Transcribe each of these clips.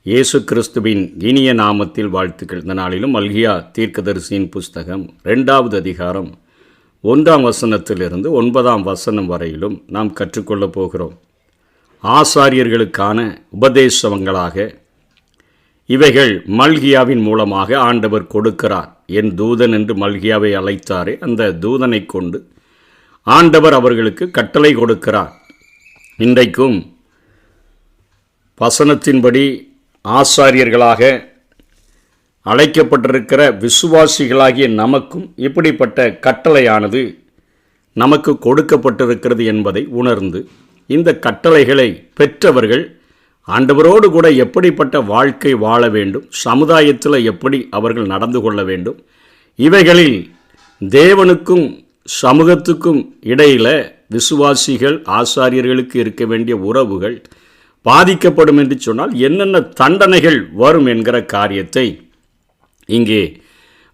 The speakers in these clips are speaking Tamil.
இயேசு கிறிஸ்துவின் இனிய நாமத்தில் வாழ்த்துக்கள். இந்த நாளிலும் மல்கியா தீர்க்கதரிசியின் புஸ்தகம் 2வது அதிகாரம் 1ஆம் வசனத்திலிருந்து 9ஆம் வசனம் வரையிலும் நாம் கற்றுக்கொள்ளப் போகிறோம். ஆசாரியர்களுக்கான உபதேசங்களாக இவைகள் மல்கியாவின் மூலமாக ஆண்டவர் கொடுக்கிறார். என் தூதன் என்று மல்கியாவை அழைத்தாரே, அந்த தூதனை கொண்டு ஆண்டவர் அவர்களுக்கு கட்டளை கொடுக்கிறார். இன்றைக்கும் வசனத்தின்படி ஆசாரியர்களாக அழைக்கப்பட்டிருக்கிற விசுவாசிகளாகிய நமக்கும் இப்படிப்பட்ட கட்டளையானது நமக்கு கொடுக்கப்பட்டிருக்கிறது என்பதை உணர்ந்து இந்த கட்டளைகளை பெற்றவர்கள் ஆண்டவரோடு கூட எப்படிப்பட்ட வாழ்க்கை வாழ வேண்டும், சமுதாயத்தில் எப்படி அவர்கள் நடந்து கொள்ள வேண்டும், இவைகளில் தேவனுக்கும் சமூகத்துக்கும் இடையில் விசுவாசிகள் ஆசாரியர்களுக்கு இருக்க வேண்டிய உறவுகள் பாதிக்கப்படும் என்று சொன்னால் என்னென்ன தண்டனைகள் வரும் என்கிற காரியத்தை இங்கே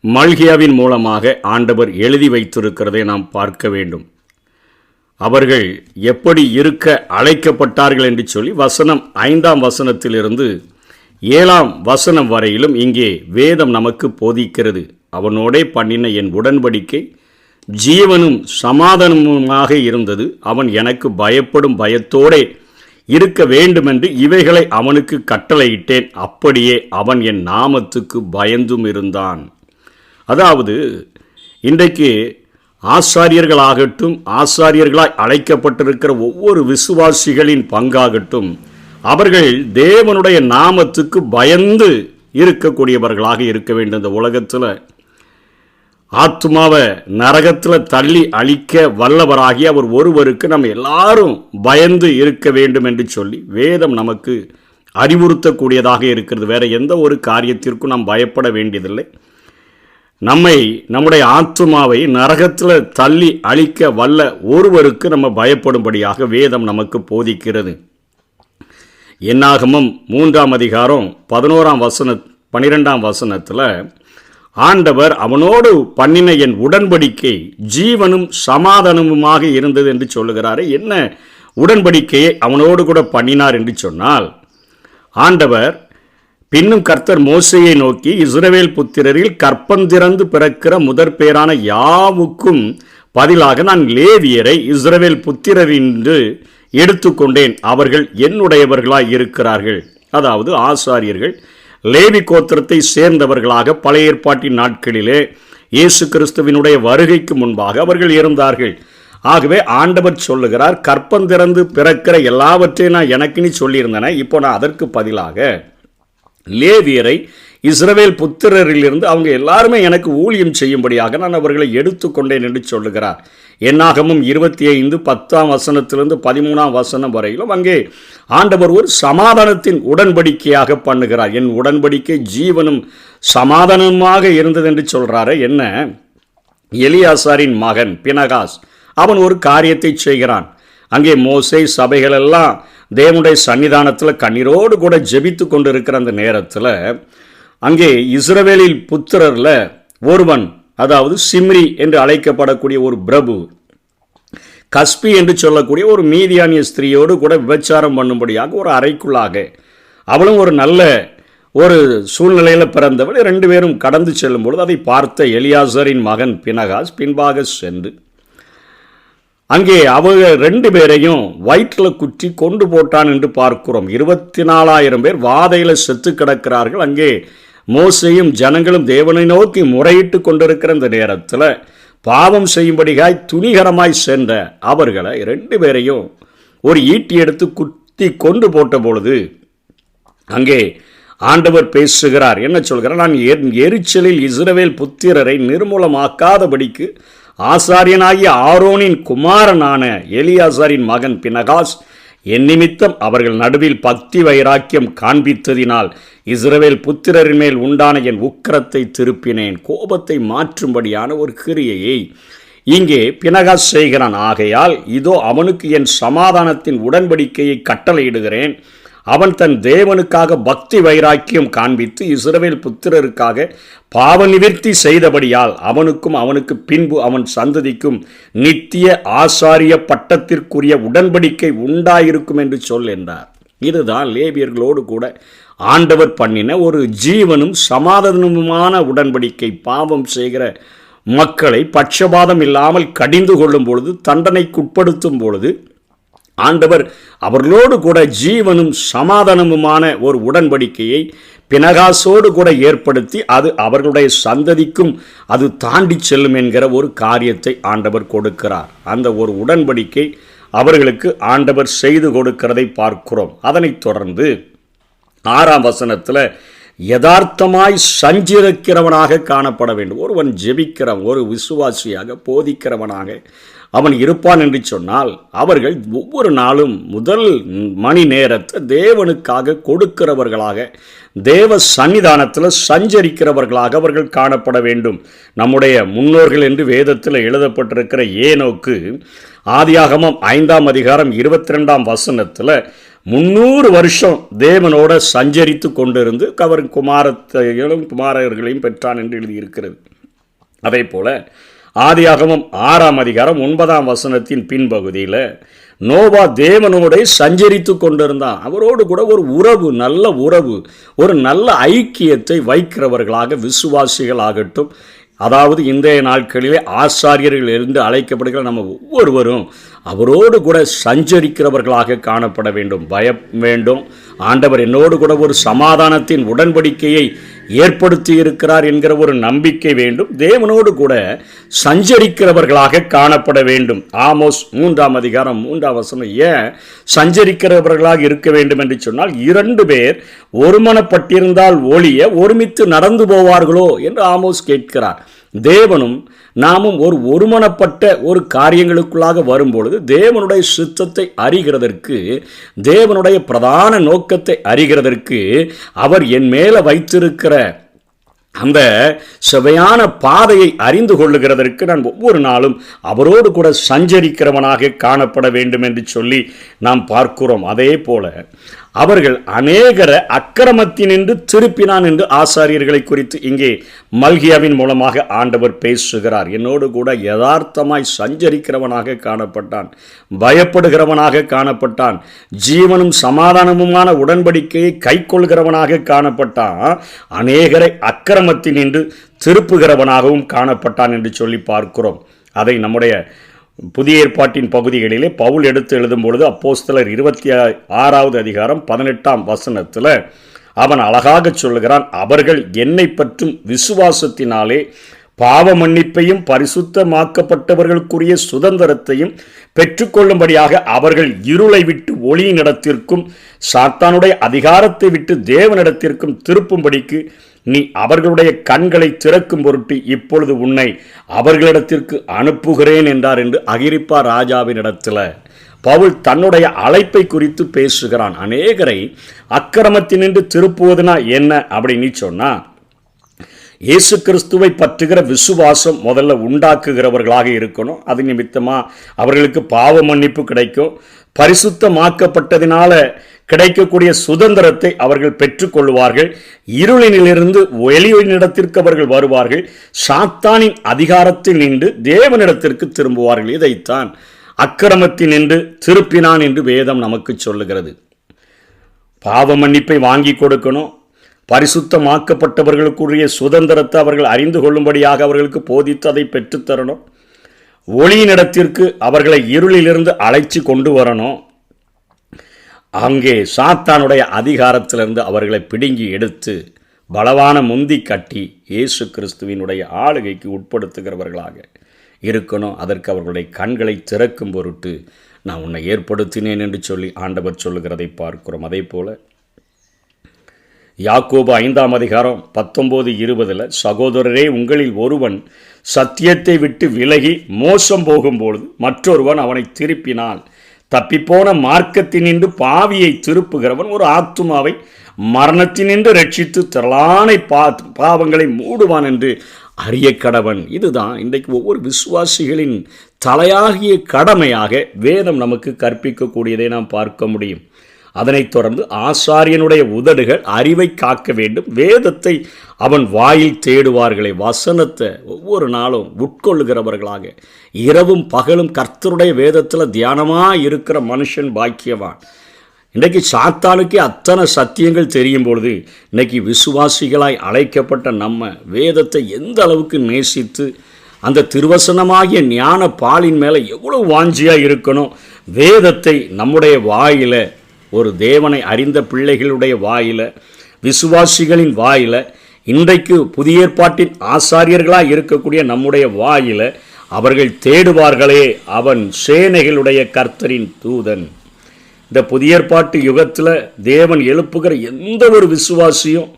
மல்கியாவின் மூலமாக ஆண்டவர் எழுதி வைத்திருக்கிறதை நாம் பார்க்க வேண்டும். அவர்கள் எப்படி இருக்க அழைக்கப்பட்டார்கள் என்று சொல்லி வசனம் 5ஆம் வசனத்திலிருந்து 7ஆம் வசனம் வரையிலும் இங்கே வேதம் நமக்கு போதிக்கிறது. அவனோடே பண்ணின என் உடன்படிக்கை ஜீவனும் சமாதானமுமாக இருந்தது. அவன் எனக்கு பயப்படும் பயத்தோடே இருக்க வேண்டுமென்று இவைகளை அவனுக்கு கட்டளையிட்டேன். அப்படியே அவன் என் நாமத்துக்கு பயந்தும் இருந்தான். அதாவது இன்றைக்கு ஆசாரியர்களாகட்டும், ஆசாரியர்களாய் அழைக்கப்பட்டிருக்கிற ஒவ்வொரு விசுவாசிகளின் பங்காகட்டும், அவர்கள் தேவனுடைய நாமத்துக்கு பயந்து இருக்கக்கூடியவர்களாக இருக்க வேண்டும். இந்த உலகத்தில் ஆத்மாவை நரகத்தில் தள்ளி அழிக்க வல்லவராகி அவர் ஒருவருக்கு நம்ம எல்லாரும் பயந்து இருக்க வேண்டும் என்று சொல்லி வேதம் நமக்கு அறிவுறுத்தக்கூடியதாக இருக்கிறது. வேற எந்த ஒரு காரியத்திற்கும் நாம் பயப்பட வேண்டியதில்லை. நம்முடைய ஆத்மாவை நரகத்தில் தள்ளி அழிக்க வல்ல ஒருவருக்கு நம்ம பயப்படும்படியாக வேதம் நமக்கு போதிக்கிறது. என்னாகமம் 3ஆம் அதிகாரம் 12ஆம் வசனத்தில் ஆண்டவர் அவனோடு பண்ணின என் உடன்படிக்கை ஜீவனும் சமாதானமுமாக இருந்தது என்று சொல்லுகிறாரு. என்ன உடன்படிக்கையை அவனோடு கூட பண்ணினார் என்று சொன்னால், ஆண்டவர் பின்னும் கர்த்தர் மோசேயை நோக்கி, இஸ்ரவேல் புத்திரரில் கற்பந்திறந்து பிறக்கிற முதற் பேரான யாவுக்கும் பதிலாக நான் லேவியரை இஸ்ரவேல் புத்திரர் என்று எடுத்துக்கொண்டேன். அவர்கள் என்னுடையவர்களாய் இருக்கிறார்கள். அதாவது ஆசாரியர்கள் லேவி கோத்திரத்தை சேர்ந்தவர்களாக பழைய ஏற்பாட்டின் நாட்களிலே இயேசு கிறிஸ்துவினுடைய வருகைக்கு முன்பாக அவர்கள் இருந்தார்கள். ஆகவே ஆண்டவர் சொல்லுகிறார், கற்பந்திறந்து பிறக்கிற எல்லாவற்றையும் நான் எனக்குன்னு சொல்லியிருந்தேன். இப்போ நான் அதற்கு பதிலாக லேவியரை இஸ்ரவேல் புத்திரரிலிருந்து அவங்க எல்லாருமே எனக்கு ஊழியம் செய்யும்படியாக நான் அவர்களை எடுத்துக்கொண்டேன் என்று சொல்லுகிறார். என்னாகமும் 25:10ஆம் வசனத்திலிருந்து 13ஆம் வசனம் வரையிலும் அங்கே ஆண்டவர் ஒரு சமாதானத்தின் உடன்படிக்கையாக பண்ணுகிறார். என் உடன்படிக்கை ஜீவனும் சமாதானமாக இருந்தது என்று சொல்கிறாரு. என்ன, எலியாசாரின் மகன் பினகாஸ் அவன் ஒரு காரியத்தை செய்கிறான். அங்கே மோசே சபைகளெல்லாம் தேவனுடைய சன்னிதானத்தில் கண்ணீரோடு கூட ஜெபித்து கொண்டிருக்கிற அந்த நேரத்தில் அங்கே இஸ்ரவேலில் புத்திரரில் ஒருவன், அதாவது சிம்ரி என்று அழைக்கப்படக்கூடிய ஒரு பிரபு, கஸ்பி என்று சொல்லக்கூடிய ஒரு மீதியானிய ஸ்திரீயோடு கூட விபச்சாரம் பண்ணும்படியாக ஒரு அறைக்குள்ளாக, அவளும் ஒரு நல்ல ஒரு சூழ்நிலையில் பிறந்தவள், 2 பேரும் கடந்து செல்லும் பொழுது அதை பார்த்த எலியாசரின் மகன் பினகாஸ் பின்பாக சென்று அங்கே அவங்க 2 பேரையும் வயிற்றில் குற்றி கொண்டு போட்டான் என்று பார்க்கிறோம். 24,000 பேர் வாதையில் செத்து கிடக்கிறார்கள். அங்கே மோசேயும் ஜனங்களும் தேவனை நோக்கி முறையிட்டு கொண்டிருக்கிற இந்த நேரத்தில் பாவம் செய்யும்படியாய் துணிகரமாய் சென்ற அவர்களை 2 பேரையும் ஒரு ஈட்டி எடுத்து குத்தி கொண்டு போட்ட பொழுது அங்கே ஆண்டவர் பேசுகிறார். என்ன சொல்கிறார், நான் எரிச்சலில் இஸ்ரவேல் புத்திரரை நிர்மூலமாக்காதபடிக்கு ஆசாரியனாகிய ஆரோனின் குமாரனான எலியாசாரின் மகன் பினகாஸ் என் நிமித்தம் அவர்கள் நடுவில் பக்தி வைராக்கியம் காண்பித்ததினால் இஸ்ரவேல் புத்திரரின் மேல் உண்டான என் உக்கிரத்தை திருப்பினேன். கோபத்தை மாற்றும்படியான ஒரு கிரியையை இங்கே பினகாஸ் செய்கிறான். ஆகையால் இதோ அவனுக்கு என் சமாதானத்தின் உடன்படிக்கையை கட்டளையிடுகிறேன். அவன் தன் தேவனுக்காக பக்தி வைராக்கியம் காண்பித்து இஸ்ரவேல் புத்திரருக்காக பாவ நிவர்த்தி செய்தபடியால் அவனுக்கும் அவனுக்கு பின்பு அவன் சந்ததிக்கும் நித்திய ஆசாரிய பட்டத்திற்குரிய உடன்படிக்கை உண்டாயிருக்கும் என்று சொல் என்றார். இதுதான் லேவியர்களோடு கூட ஆண்டவர் பண்ணின ஒரு ஜீவனும் சமாதானமுமான உடன்படிக்கை. பாவம் செய்கிற மக்களை பட்சபாதம் இல்லாமல் கடிந்து கொள்ளும் பொழுது, தண்டனைக்குட்படுத்தும் பொழுது ஆண்டவர் அவர்களோடு கூட ஜீவனும் சமாதானமுமான ஒரு உடன்படிக்கையை பினகாசோடு கூட ஏற்படுத்தி அது அவர்களுடைய சந்ததிக்கும் அது தாண்டி செல்லும் என்கிற ஒரு காரியத்தை ஆண்டவர் கொடுக்கிறார். அந்த ஒரு உடன்படிக்கை அவர்களுக்கு ஆண்டவர் செய்து கொடுக்கிறதை பார்க்கிறோம். அதனைத் தொடர்ந்து 6ஆம் வசனத்தில் யதார்த்தமாய் சஞ்சரிக்கிறவனாக காணப்பட வேண்டும். ஒருவன் ஜெபிக்கிறவன், ஒரு விசுவாசியாக போதிக்கிறவனாக அவன் இருப்பான் என்று சொன்னால், அவர்கள் ஒவ்வொரு நாளும் முதல் மணி நேரத்தை தேவனுக்காக கொடுக்கிறவர்களாக, தேவ சன்னிதானத்தில் சஞ்சரிக்கிறவர்களாக அவர்கள் காணப்பட வேண்டும். நம்முடைய முன்னோர்கள் என்று வேதத்தில் எழுதப்பட்டிருக்கிற ஏனோக்கு ஆதியாகமம் 5ஆம் அதிகாரம் 22ஆம் வசனத்தில் 300 வருஷம் தேவனோட சஞ்சரித்து கொண்டிருந்து அவர் குமாரர்களையும் பெற்றான் என்று எழுதியிருக்கிறது. அதே போல ஆதியாகமம் 6ஆம் அதிகாரம் 9ஆம் வசனத்தின் பின்பகுதியில் நோவா தேவனோட சஞ்சரித்து கொண்டிருந்தான். அவரோடு கூட ஒரு உறவு, நல்ல உறவு, ஒரு நல்ல ஐக்கியத்தை வைக்கிறவர்களாக விசுவாசிகள் ஆகட்டும். அதாவது இன்றைய நாட்களிலே ஆசாரியர்கள் என்று அழைக்கப்படுகிற நம்ம ஒவ்வொருவரும் அவரோடு கூட சஞ்சரிக்கிறவர்களாக காணப்பட வேண்டும். பயம் வேண்டும். ஆண்டவர் என்னோடு கூட ஒரு சமாதானத்தின் உடன்படிக்கையை ஏற்படுத்தி இருக்கிறார் என்கிற ஒரு நம்பிக்கை வேண்டும். தேவனோடு கூட சஞ்சரிக்கிறவர்களாக காணப்பட வேண்டும். ஆமோஸ் 3ஆம் அதிகாரம் 3ஆம் வசனம் ஏன் சஞ்சரிக்கிறவர்களாக இருக்க வேண்டும் என்று சொன்னால், 2 பேர் ஒருமனப்பட்டிருந்தால் ஒழிய ஒருமித்து நடந்து போவார்களோ என்று ஆமோஸ் கேட்கிறார். தேவனும் நாமும் ஒருமனப்பட்ட ஒரு காரியங்களுக்குள்ளாக வரும்பொழுது தேவனுடைய சித்தத்தை அறிகிறதற்கு, தேவனுடைய பிரதான நோக்கத்தை அறிகிறதற்கு, அவர் என் மேலே வைத்திருக்கிற அந்த செவையான பாதையை அறிந்து கொள்ளுகிறதற்கு நான் ஒவ்வொரு நாளும் அவரோடு கூட சஞ்சரிக்கிறவனாக காணப்பட வேண்டும் என்று சொல்லி நாம் பார்க்கிறோம். அதே போல அவர்கள் அநேகரை அக்கிரமத்தினின்று திருப்பினான் என்று ஆசாரியர்களை குறித்து இங்கே மல்கியாவின் மூலமாக ஆண்டவர் பேசுகிறார். என்னோடு கூட யதார்த்தமாய் சஞ்சரிக்கிறவனாக காணப்பட்டான், பயப்படுகிறவனாக காணப்பட்டான், ஜீவனும் சமாதானமுமான உடன்படிக்கையை கைக்கொள்கிறவனாக காணப்பட்டான், அநேகரை அக்கிரமத்தினின்று திருப்புகிறவனாகவும் காணப்பட்டான் என்று சொல்லி பார்க்கிறோம். அதை நம்முடைய புதிய ஏற்பாட்டின் பகுதிகளிலே பவுல் எடுத்து எழுதும் பொழுது அப்போஸ்தலர் 26ஆவது அதிகாரம் 18ஆம் வசனத்தில் அவன் அழகாக சொல்லுகிறான், அவர்கள் என்னை பற்றும் விசுவாசத்தினாலே பாவ மன்னிப்பையும் பரிசுத்தமாக்கப்பட்டவர்களுக்குரிய சுதந்திரத்தையும் பெற்றுக்கொள்ளும்படியாக அவர்கள் இருளை விட்டு ஒளியினிடத்திற்கும் சாத்தானுடைய அதிகாரத்தை விட்டு தேவனிடத்திற்கும் திருப்பும்படிக்கு நீ அவர்களுடைய கண்களை திறக்கும் பொருட்டு இப்பொழுது உன்னை அவர்களிடத்திற்கு அனுப்புகிறேன் என்றார் என்று அகிரிப்பா ராஜாவினிடத்தில் பவுல் தன்னுடைய அழைப்பை குறித்து பேசுகிறான். அநேகரை அக்கிரமத்தினின்று திருப்புவதுனா என்ன அப்படின்னு சொன்னா, இயேசு கிறிஸ்துவை பற்றுகிற விசுவாசம் முதல்ல உண்டாக்குகிறவர்களாக இருக்கணும். அது நிமித்தமாக அவர்களுக்கு பாவ மன்னிப்பு கிடைக்கும். பரிசுத்தமாக்கப்பட்டதினால கிடைக்கக்கூடிய சுதந்திரத்தை அவர்கள் பெற்றுக்கொள்வார்கள். இருளினிலிருந்து வெளியினிடத்திற்கு அவர்கள் வருவார்கள். சாத்தானின் அதிகாரத்தில் நின்று தேவனிடத்திற்கு திரும்புவார்கள். இதைத்தான் அக்கிரமத்தினின்று திருப்பினான் என்று வேதம் நமக்கு சொல்லுகிறது. பாவ மன்னிப்பை வாங்கி கொடுக்கணும். பரிசுத்தமாக்கப்பட்டவர்களுக்குரிய சுதந்திரத்தை அவர்கள் அறிந்து கொள்ளும்படியாக அவர்களுக்கு போதித்து அதை பெற்றுத்தரணும். ஒளியினிடத்திற்கு அவர்களை இருளிலிருந்து அழைச்சி கொண்டு வரணும். அங்கே சாத்தானுடைய அதிகாரத்திலிருந்து அவர்களை பிடுங்கி எடுத்து பலவான முந்தி கட்டி இயேசு கிறிஸ்துவினுடைய ஆளுகைக்கு உட்படுத்துகிறவர்களாக இருக்கணும். அதற்கு அவர்களுடைய கண்களை திறக்கும் பொருட்டு நான் உன்னை ஏற்படுத்தினேன் என்று சொல்லி ஆண்டவர் சொல்லுகிறதை பார்க்கிறோம். அதே போல யாக்கோபு 5ஆம் அதிகாரம் 19-20 சகோதரரே, உங்களில் ஒருவன் சத்தியத்தை விட்டு விலகி மோசம் போகும்பொழுது மற்றொருவன் அவனை திருப்பினால் தப்பிப்போன மார்க்கத்தினின்று பாவியை திருப்புகிறவன் ஒரு ஆத்துமாவை மரணத்தினின்று ரட்சித்து திரளானை பாவங்களை மூடுவான் என்று அறிய கடவன். இதுதான் இன்றைக்கு ஒவ்வொரு விசுவாசிகளின் தலையாகிய கடமையாக வேதம் நமக்கு கற்பிக்கக்கூடியதை நாம் பார்க்க முடியும். அதனைத் தொடர்ந்து ஆசாரியனுடைய உதடுகள் அறிவை காக்க வேண்டும். வேதத்தை அவன் வாயில் தேடுவார்களே, வசனத்தை ஒவ்வொரு நாளும் உட்கொள்ளுகிறவர்களாக இரவும் பகலும் கர்த்தருடைய வேதத்தில் தியானமாக இருக்கிற மனுஷன் பாக்கியவான். இன்றைக்கு சாத்தானுக்கே அத்தனை சத்தியங்கள் தெரியும் பொழுது இன்றைக்கி விசுவாசிகளாய் அழைக்கப்பட்ட நம்ம வேதத்தை எந்த அளவுக்கு நேசித்து அந்த திருவசனமாகிய ஞான பாலின் மேலே எவ்வளோ வாஞ்சியாக இருக்கணும். வேதத்தை நம்முடைய வாயில், ஒரு தேவனை அறிந்த பிள்ளைகளுடைய வாயில், விசுவாசிகளின் வாயில், இன்றைக்கு புதிய ஏற்பாட்டின் ஆசாரியர்களாக இருக்கக்கூடிய நம்முடைய வாயில் அவர்கள் தேடுவார்களே, அவன் சேனைகளுடைய கர்த்தரின் தூதன். இந்த புதிய ஏற்பாட்டு யுகத்தில் தேவன் எழுப்புகிற எந்த ஒரு விசுவாசியும்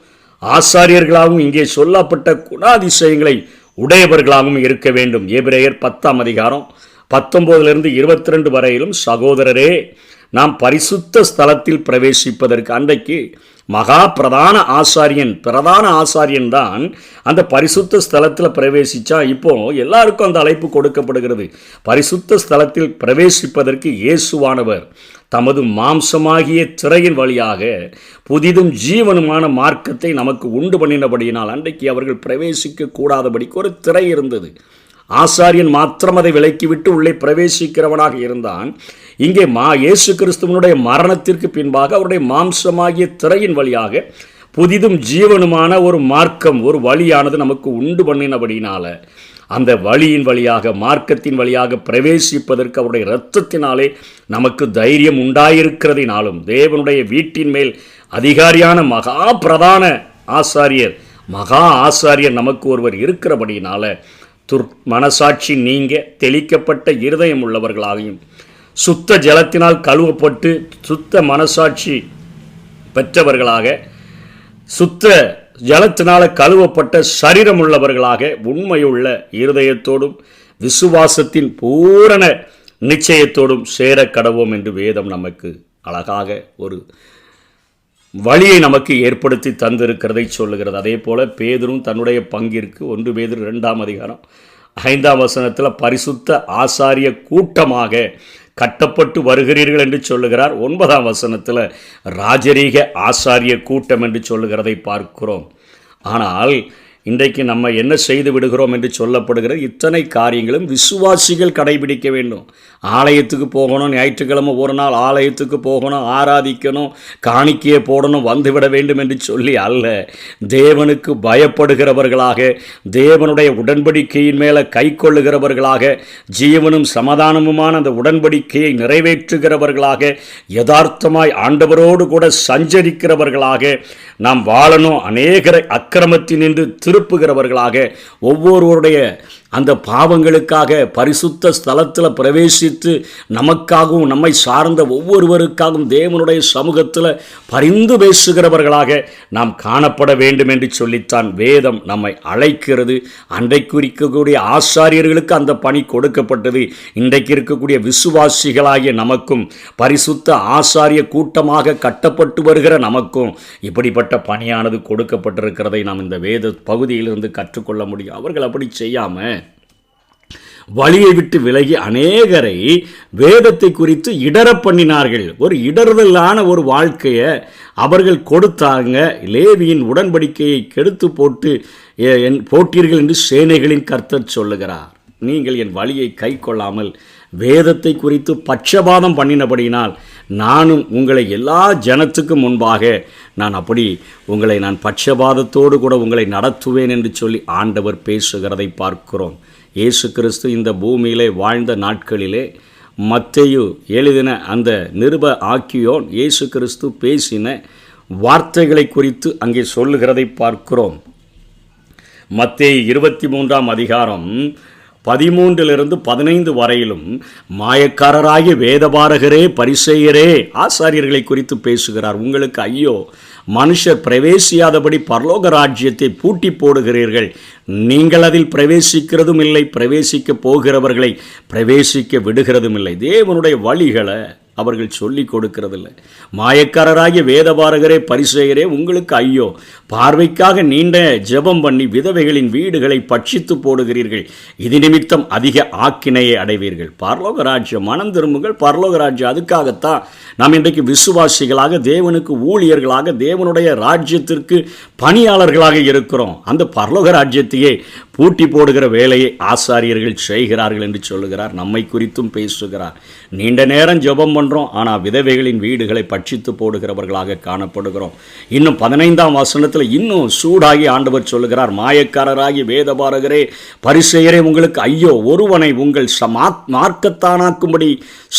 ஆசாரியர்களாகவும் இங்கே சொல்லப்பட்ட குணாதிசயங்களை உடையவர்களாகவும் இருக்க வேண்டும். எபிரேயர் 10:19-22 வரையிலும், சகோதரரே, நாம் பரிசுத்த ஸ்தலத்தில் பிரவேசிப்பதற்கு, அன்றைக்கு பிரதான ஆசாரியன் தான் அந்த பரிசுத்த ஸ்தலத்தில் பிரவேசித்தா. இப்போ எல்லாருக்கும் அந்த அழைப்பு கொடுக்கப்படுகிறது. பரிசுத்த ஸ்தலத்தில் பிரவேசிப்பதற்கு இயேசுவானவர் தமது மாம்சமாகிய திரையின் வழியாக புதிதும் ஜீவனுமான மார்க்கத்தை நமக்கு உண்டு பண்ணினபடியினால் அன்றைக்கு அவர்கள் பிரவேசிக்க கூடாதபடிக்கு ஒரு திரை இருந்தது. ஆசாரியன் மாத்திரம் அதை விலக்கிவிட்டு உள்ளே பிரவேசிக்கிறவனாக இருந்தான். இங்கே இயேசு கிறிஸ்துவனுடைய மரணத்திற்கு பின்பாக அவருடைய மாம்சமாகிய திரையின் வழியாக புதிதும் ஜீவனுமான ஒரு மார்க்கம், ஒரு வழியானது நமக்கு உண்டு பண்ணினபடினால அந்த வழியின் வழியாக, மார்க்கத்தின் வழியாக பிரவேசிப்பதற்கு அவருடைய இரத்தத்தினாலே நமக்கு தைரியம் உண்டாயிருக்கிறதினாலும், தேவனுடைய வீட்டின் மேல் அதிகாரியான பிரதான ஆசாரியர் நமக்கு ஒருவர் இருக்கிறபடினால மனசாட்சி நீங்க தெளிக்கப்பட்ட இருதயம் உள்ளவர்களாகவும், சுத்த ஜலத்தினால் கழுவப்பட்டு சுத்த மனசாட்சி பெற்றவர்களாக, சுத்த ஜலத்தினால் கழுவப்பட்ட சரீரம் உள்ளவர்களாக, உண்மையுள்ள இருதயத்தோடும் விசுவாசத்தின் பூரண நிச்சயத்தோடும் சேர கடவோம் என்று வேதம் நமக்கு அழகாக ஒரு வழியை நமக்கு ஏற்படுத்தி தந்திருக்கிறதை சொல்லுகிறது. அதே போல பேதுரும் தன்னுடைய பங்கிற்கு 1 பேதுரு 2:5 பரிசுத்த ஆசாரிய கூட்டமாக கட்டப்பட்டு வருகிறீர்கள் என்று சொல்லுகிறார். 9 ராஜரீக ஆசாரிய கூட்டம் என்று சொல்லுகிறதை பார்க்கிறோம். ஆனால் இன்றைக்கு நம்ம என்ன செய்து விடுகிறோம் என்று சொல்லப்படுகிற இத்தனை காரியங்களும் விசுவாசிகள் கடைபிடிக்க வேண்டும். ஆலயத்துக்கு போகணும், ஞாயிற்றுக்கிழமை ஒரு நாள் ஆலயத்துக்கு போகணும், ஆராதிக்கணும், காணிக்கையை போடணும், வந்துவிட வேண்டும் என்று சொல்லி அல்ல. தேவனுக்கு பயப்படுகிறவர்களாக, தேவனுடைய உடன்படிக்கையின் மேலே கை கொள்ளுகிறவர்களாக, ஜீவனும் சமாதானமுமான அந்த உடன்படிக்கையை நிறைவேற்றுகிறவர்களாக, யதார்த்தமாய் ஆண்டவரோடு கூட சஞ்சரிக்கிறவர்களாக நாம் வாழணும். அநேகரை அக்கிரமத்தினின்று திருப்புகிறவர்களாக, ஒவ்வொருவருடைய அந்த பாவங்களுக்காக பரிசுத்த ஸ்தலத்தில் பிரவேசித்து நமக்காகவும் நம்மை சார்ந்த ஒவ்வொருவருக்காகவும் தேவனுடைய சமூகத்தில் பரிந்து பேசுகிறவர்களாக நாம் காணப்பட வேண்டும் என்று சொல்லித்தான் வேதம் நம்மை அழைக்கிறது. அன்றைக்கு இருக்கக்கூடிய ஆசாரியர்களுக்கு அந்த பணி கொடுக்கப்பட்டது. இன்றைக்கு இருக்கக்கூடிய விசுவாசிகளாகிய நமக்கும், பரிசுத்த ஆசாரிய கூட்டமாக கட்டப்பட்டு வருகிற நமக்கும் இப்படிப்பட்ட பணியானது கொடுக்கப்பட்டிருக்கிறதை நாம் இந்த வேத பகுதியிலிருந்து கற்றுக்கொள்ள முடியும். அவர்கள் அப்படி செய்யாமல் வழியை விட்டு விலகி அநேகரை வேதத்தை குறித்து இடர பண்ணினார்கள். ஒரு இடறுதலான ஒரு வாழ்க்கையை அவர்கள் கொடுத்தாங்க. லேவியின் உடன்படிக்கையை கெடுத்து போட்டீர்கள் என்று சேனைகளின் கர்த்தர் சொல்லுகிறார். நீங்கள் என் வழியை கை கொள்ளாமல் வேதத்தை குறித்து பட்சபாதம் பண்ணினபடினால் நானும் உங்களை எல்லா ஜனத்துக்கும் முன்பாக உங்களை பட்சபாதத்தோடு கூட உங்களை நடத்துவேன் என்று சொல்லி ஆண்டவர் பேசுகிறதை பார்க்கிறோம். இயேசு கிறிஸ்து இந்த பூமியிலே வாழ்ந்த நாட்களிலே மத்தேயு எழுதின அந்த நிருப ஆக்கியோன் இயேசு கிறிஸ்து பேசின வார்த்தைகளை குறித்து அங்கே சொல்லுகிறதை பார்க்கிறோம். மத்தேயு 23:13-15 வரையிலும் மாயக்காரராகிய வேதபாரகரே, பரிசேயரே, ஆசாரியர்களை குறித்து பேசுகிறார். உங்களுக்கு ஐயோ, மனுஷர் பிரவேசியாதபடி பரலோக ராஜ்யத்தை பூட்டி போடுகிறீர்கள். நீங்கள் அதில் பிரவேசிக்கிறதும் இல்லை, பிரவேசிக்க போகிறவர்களை பிரவேசிக்க விடுகிறதும் இல்லை. தேவனுடைய வழிகளை அவர்கள் சொல்லிக் கொடுக்கிறதில்லை. மாயக்காரராகிய வேதபாரகரே, பரிசேயரே, உங்களுக்கு ஐயோ, பார்வைக்காக நீண்ட ஜெபம் பண்ணி விதவைகளின் வீடுகளை பட்சித்து போடுகிறீர்கள். இது நிமித்தம் அதிக ஆக்கினையை அடைவீர்கள். பரலோக ராஜ்யம், மனம் திரும்புங்கள், பரலோக ராஜ்யம். அதுக்காகத்தான் நாம் இன்றைக்கு விசுவாசிகளாக, தேவனுக்கு ஊழியர்களாக, தேவனுடைய ராஜ்யத்திற்கு பணியாளர்களாக இருக்கிறோம். அந்த பரலோக ராஜ்யத்தையே பூட்டி போடுகிற வேலையை ஆசாரியர்கள் செய்கிறார்கள் என்று சொல்லுகிறார். நம்மை குறித்தும் பேசுகிறார். நீண்ட நேரம் ஜெபம் பண்ணுறோம், ஆனால் விதவைகளின் வீடுகளை பட்சித்து போடுகிறவர்களாக காணப்படுகிறோம். இன்னும் 15ஆம் வசனத்தில் இன்னும் சூடாகி ஆண்டவர் சொல்லுகிறார், மாயக்காரராகி வேதபாரகரே பரிசேயரே உங்களுக்கு ஐயோ, ஒருவனை உங்கள் மார்க்கத்தானாக்கும்படி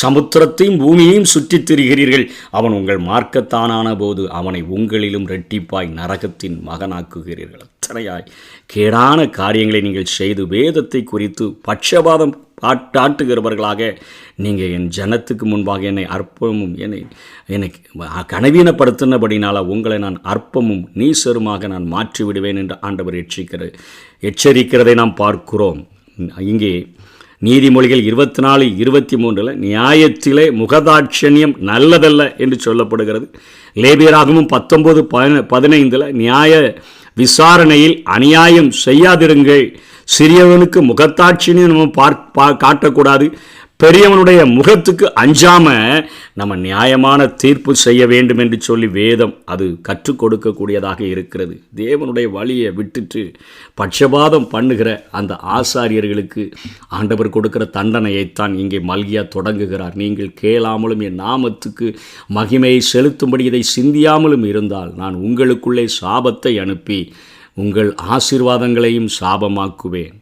சமுத்திரத்தையும் பூமியையும் சுற்றித் திரிகிறீர்கள். அவன் உங்கள் மார்க்கத்தானான போது அவனை உங்களிலும் இரட்டிப்பாய் நரகத்தின் மகனாக்குகிறீர்கள். அத்தனையாய் கேடான காரியங்களை நீங்கள் செய்து வேதத்தை குறித்து பட்சபாதம் காட்டுகிறவர்களாக நீங்கள் என் ஜனத்துக்கு முன்பாக என்னை அற்பமும் என்னை கனவீனப்படுத்தினபடினால உங்களை நான் அற்பமும் நீசருமாக நான் மாற்றிவிடுவேன் என்று ஆண்டவர் எச்சரிக்கிறதை நாம் பார்க்கிறோம். இங்கே நீதிமொழிகள் 24:23 நியாயத்திலே முகதாட்சண்யம் நல்லதல்ல என்று சொல்லப்படுகிறது. லேவியராகமும் 19:15 நியாய விசாரணையில் அநியாயம் செய்யாதிருங்கள், சிறியவனுக்கு முகத்தாட்சியம் நம்ம காட்டக்கூடாது, பெரியவனுடைய முகத்துக்கு அஞ்சாம நம்ம நியாயமான தீர்ப்பு செய்ய வேண்டும் என்று சொல்லி வேதம் அது கற்றுக் கொடுக்கக்கூடியதாக இருக்கிறது. தேவனுடைய வழியை விட்டுட்டு பட்சபாதம் பண்ணுகிற அந்த ஆசாரியர்களுக்கு ஆண்டவர் கொடுக்கிற தண்டனையைத்தான் இங்கே மல்கியா தொடங்குகிறார். நீங்கள் கேளாமலும் என் நாமத்துக்கு மகிமையை செலுத்தும்படி இதை சிந்தியாமலும் இருந்தால் நான் உங்களுக்குள்ளே சாபத்தை அனுப்பி உங்கள் ஆசீர்வாதங்களையும் சாபமாக்குவேன்.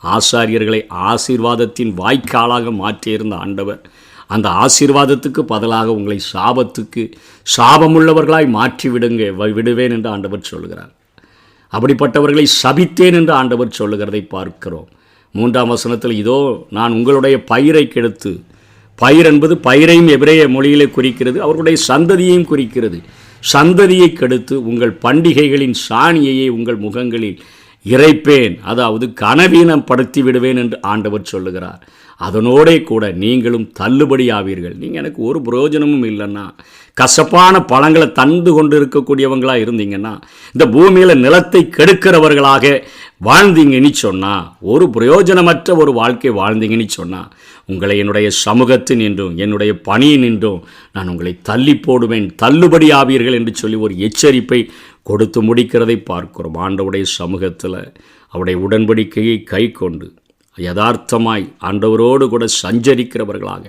ஆசாரியர்களை ஆசீர்வாதத்தின் வாய்க்காலாக மாற்றியிருந்த ஆண்டவர் அந்த ஆசீர்வாதத்துக்கு பதிலாக உங்களை சாபத்துக்கு சாபமுள்ளவர்களாய் மாற்றி விடுவேன் என்று ஆண்டவர் சொல்கிறார். அப்படிப்பட்டவர்களை சபித்தேன் என்று ஆண்டவர் சொல்லுகிறதை பார்க்கிறோம். 3ஆம் வசனத்தில் இதோ நான் உங்களுடைய பயிரை கெடுத்து, பயிர் என்பது பயிரையும் எபிரேய மொழியிலே குறிக்கிறது, அவர்களுடைய சந்ததியையும் குறிக்கிறது. சந்ததியை கெடுத்து உங்கள் பண்டிகைகளின் சாணியையே உங்கள் முகங்களில் இறைப்பேன், அதாவது கனவீனப்படுத்தி விடுவேன் என்று ஆண்டவர் சொல்லுகிறார். அதனோடே கூட நீங்களும் தள்ளுபடி ஆவீர்கள். நீங்கள் எனக்கு ஒரு பிரயோஜனமும் இல்லைன்னா, கசப்பான பழங்களை தந்து கொண்டு இருக்கக்கூடியவங்களாக இருந்தீங்கன்னா, இந்த பூமியில் நிலத்தை கெடுக்கிறவர்களாக வாழ்ந்தீங்கன்னு சொன்னால், ஒரு பிரயோஜனமற்ற ஒரு வாழ்க்கை வாழ்ந்தீங்கன்னு சொன்னால், உங்களை என்னுடைய சமூகத்தின் என்றும் என்னுடைய பணியின் என்றும் நான் உங்களை தள்ளி போடுவேன், தள்ளுபடி ஆவீர்கள் என்று சொல்லி ஒரு எச்சரிப்பை கொடுத்து முடிக்கிறதை பார்க்கிறோம். ஆண்டவருடைய சமூகத்தில் அவருடைய உடன்படிக்கையை கை கொண்டு யதார்த்தமாய் ஆண்டவரோடு கூட சஞ்சரிக்கிறவர்களாக,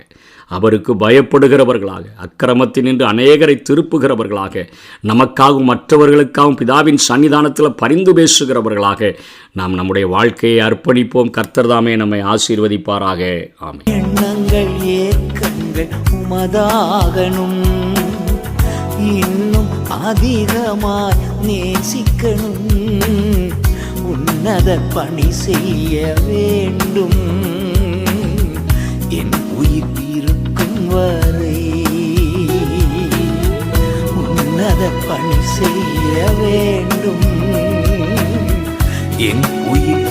அவருக்கு பயப்படுகிறவர்களாக, அக்கிரமத்தினின்று அநேகரை திருப்புகிறவர்களாக, நமக்காகவும் மற்றவர்களுக்காகவும் பிதாவின் சன்னிதானத்தில் பரிந்து பேசுகிறவர்களாக நாம் நம்முடைய வாழ்க்கையை அர்ப்பணிப்போம். கர்த்தர் தாமே நம்மை ஆசீர்வதிப்பாராக. ஆமென். எண்ணங்கள் ஏக்கங்கள் உமதாகணும், இன்னும் அதிகமாய் நேசிக்கணும், உன்னத பணி செய்ய வேண்டும் என் உயிர் இருக்கும் வரை, உன்னத பணி செய்ய வேண்டும் என் உயிர்